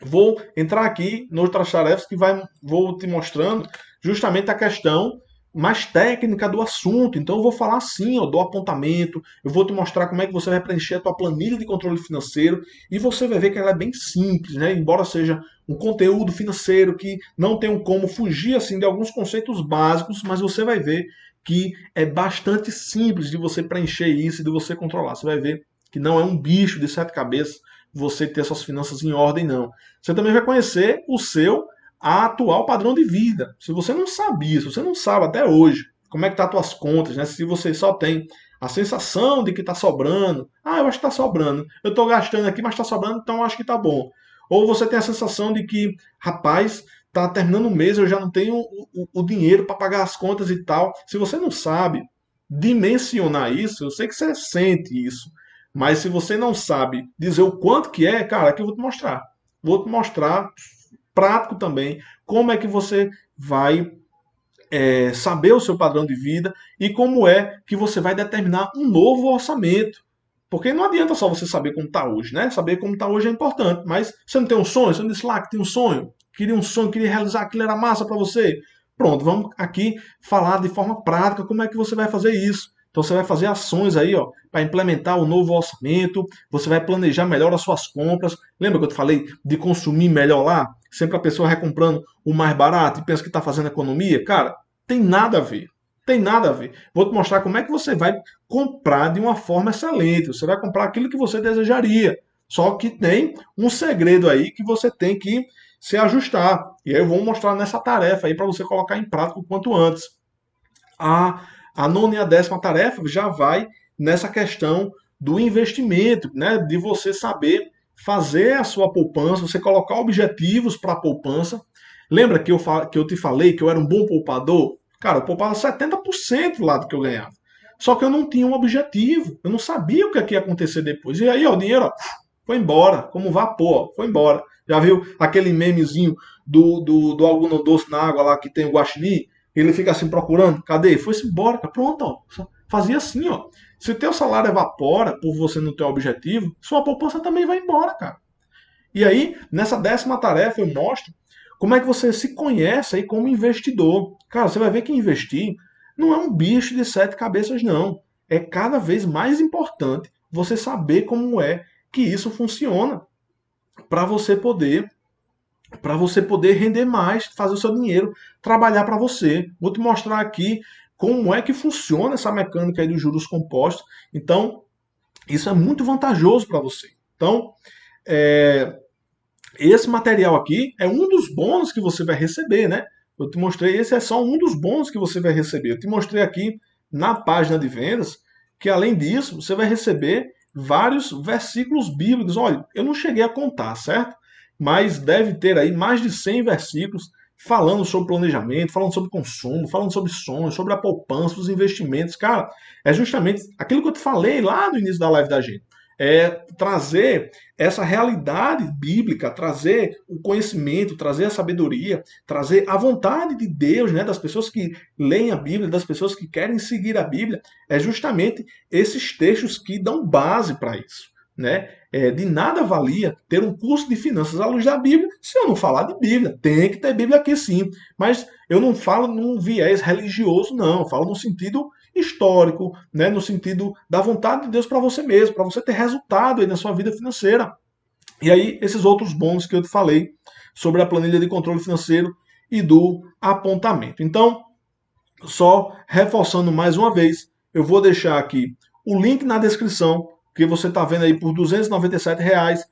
Vou entrar aqui em outras tarefas que vou te mostrando justamente a questão mais técnica do assunto. Então eu vou falar assim, ó, do apontamento, eu vou te mostrar como é que você vai preencher a tua planilha de controle financeiro e você vai ver que ela é bem simples, né? Embora seja um conteúdo financeiro que não tem como fugir assim de alguns conceitos básicos, mas você vai ver que é bastante simples de você preencher isso e de você controlar. Você vai ver que não é um bicho de sete cabeças você ter suas finanças em ordem, não. Você também vai conhecer o seu atual padrão de vida. Se você não sabia, se você não sabe até hoje como é que tá as tuas contas, né? Se você só tem a sensação de que está sobrando, eu acho que está sobrando. Eu estou gastando aqui, mas está sobrando, então eu acho que está bom. Ou você tem a sensação de que, rapaz, tá terminando o mês, eu já não tenho o dinheiro para pagar as contas e tal. Se você não sabe dimensionar isso, eu sei que você sente isso. Mas se você não sabe dizer o quanto que é, cara, aqui eu vou te mostrar. Vou te mostrar, prático também, como é que você vai saber o seu padrão de vida e como é que você vai determinar um novo orçamento. Porque não adianta só você saber como está hoje, né? Saber como está hoje é importante, mas você não tem um sonho, você não disse lá que tem um sonho, queria realizar aquilo, era massa para você. Pronto, vamos aqui falar de forma prática como é que você vai fazer isso. Então você vai fazer ações aí, ó, para implementar o novo orçamento, você vai planejar melhor as suas compras. Lembra que eu te falei de consumir melhor lá? Sempre a pessoa vai comprando o mais barato e pensa que está fazendo economia? Cara, tem nada a ver. Tem nada a ver. Vou te mostrar como é que você vai comprar de uma forma excelente. Você vai comprar aquilo que você desejaria. Só que tem um segredo aí que você tem que se ajustar. E aí eu vou mostrar nessa tarefa aí para você colocar em prática o quanto antes. A nona e a décima tarefa já vai nessa questão do investimento, né? De você saber fazer a sua poupança, você colocar objetivos para a poupança. Lembra que eu te falei que eu era um bom poupador? Cara, eu poupava 70% lá do que eu ganhava. Só que eu não tinha um objetivo, eu não sabia o que ia acontecer depois. E aí, ó, o dinheiro ó, foi embora, como vapor, ó, foi embora. Já viu aquele memezinho do algodão doce na água lá que tem o guaxinim? Ele fica assim procurando, cadê? Foi-se embora, cara. Pronto, ó. Fazia assim, ó. Se o teu salário evapora por você não ter um objetivo, sua poupança também vai embora, cara. E aí, nessa décima tarefa, eu mostro como é que você se conhece aí como investidor. Cara, você vai ver que investir não é um bicho de sete cabeças, não. É cada vez mais importante você saber como é que isso funciona para você poder render mais, fazer o seu dinheiro trabalhar para você. Vou te mostrar aqui como é que funciona essa mecânica aí dos juros compostos. Então, isso é muito vantajoso para você. Então, esse material aqui é um dos bônus que você vai receber, né? Eu te mostrei, esse é só um dos bônus que você vai receber. Eu te mostrei aqui na página de vendas que, além disso, você vai receber vários versículos bíblicos. Olha, eu não cheguei a contar, certo? Mas deve ter aí mais de 100 versículos falando sobre planejamento, falando sobre consumo, falando sobre sonhos, sobre a poupança, os investimentos. Cara, é justamente aquilo que eu te falei lá no início da live da gente. É trazer essa realidade bíblica, trazer o conhecimento, trazer a sabedoria, trazer a vontade de Deus, né, das pessoas que leem a Bíblia, das pessoas que querem seguir a Bíblia, é justamente esses textos que dão base para isso. Né? De nada valia ter um curso de finanças à luz da Bíblia se eu não falar de Bíblia. Tem que ter Bíblia aqui sim, mas eu não falo num viés religioso, não. Eu falo no sentido histórico, né, no sentido da vontade de Deus para você mesmo, para você ter resultado aí na sua vida financeira. E aí, esses outros bônus que eu te falei sobre a planilha de controle financeiro e do apontamento. Então, só reforçando mais uma vez, eu vou deixar aqui o link na descrição, que você está vendo aí por R$ 297,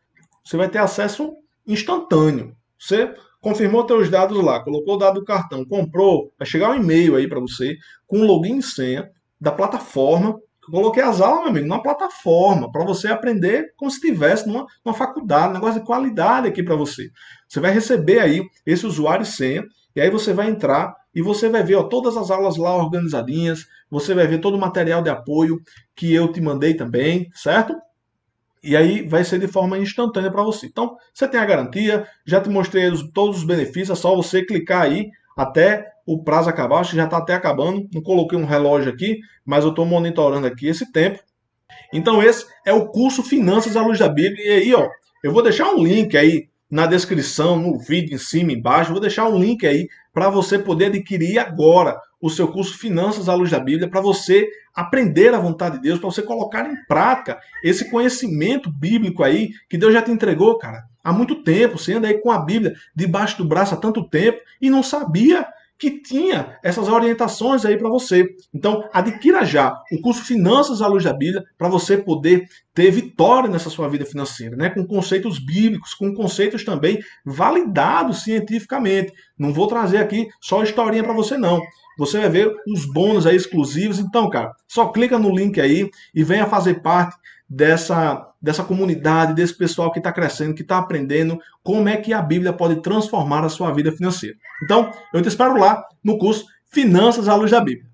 você vai ter acesso instantâneo. Você confirmou seus dados lá, colocou o dado do cartão, comprou, vai chegar um e-mail aí para você com login e senha da plataforma. Eu coloquei as aulas, meu amigo, numa plataforma, para você aprender como se estivesse numa faculdade, um negócio de qualidade aqui para você. Você vai receber aí esse usuário e senha, e aí você vai entrar e você vai ver ó, todas as aulas lá organizadinhas, você vai ver todo o material de apoio que eu te mandei também, certo? E aí vai ser de forma instantânea para você. Então, você tem a garantia, já te mostrei todos os benefícios, é só você clicar aí até o prazo acabar, acho que já está até acabando, não coloquei um relógio aqui, mas eu estou monitorando aqui esse tempo. Então esse é o curso Finanças à Luz da Bíblia, e aí ó, eu vou deixar um link aí na descrição, no vídeo em cima, embaixo, vou deixar um link aí para você poder adquirir agora o seu curso Finanças à Luz da Bíblia, para você aprender a vontade de Deus, para você colocar em prática esse conhecimento bíblico aí que Deus já te entregou, cara, há muito tempo. Você anda aí com a Bíblia debaixo do braço há tanto tempo e não sabia que tinha essas orientações aí para você. Então, adquira já o curso Finanças à Luz da Bíblia para você poder ter vitória nessa sua vida financeira, né? Com conceitos bíblicos, com conceitos também validados cientificamente. Não vou trazer aqui só historinha para você, não. Você vai ver os bônus aí exclusivos. Então, cara, só clica no link aí e venha fazer parte dessa comunidade, desse pessoal que está crescendo, que está aprendendo como é que a Bíblia pode transformar a sua vida financeira. Então, eu te espero lá no curso Finanças à Luz da Bíblia.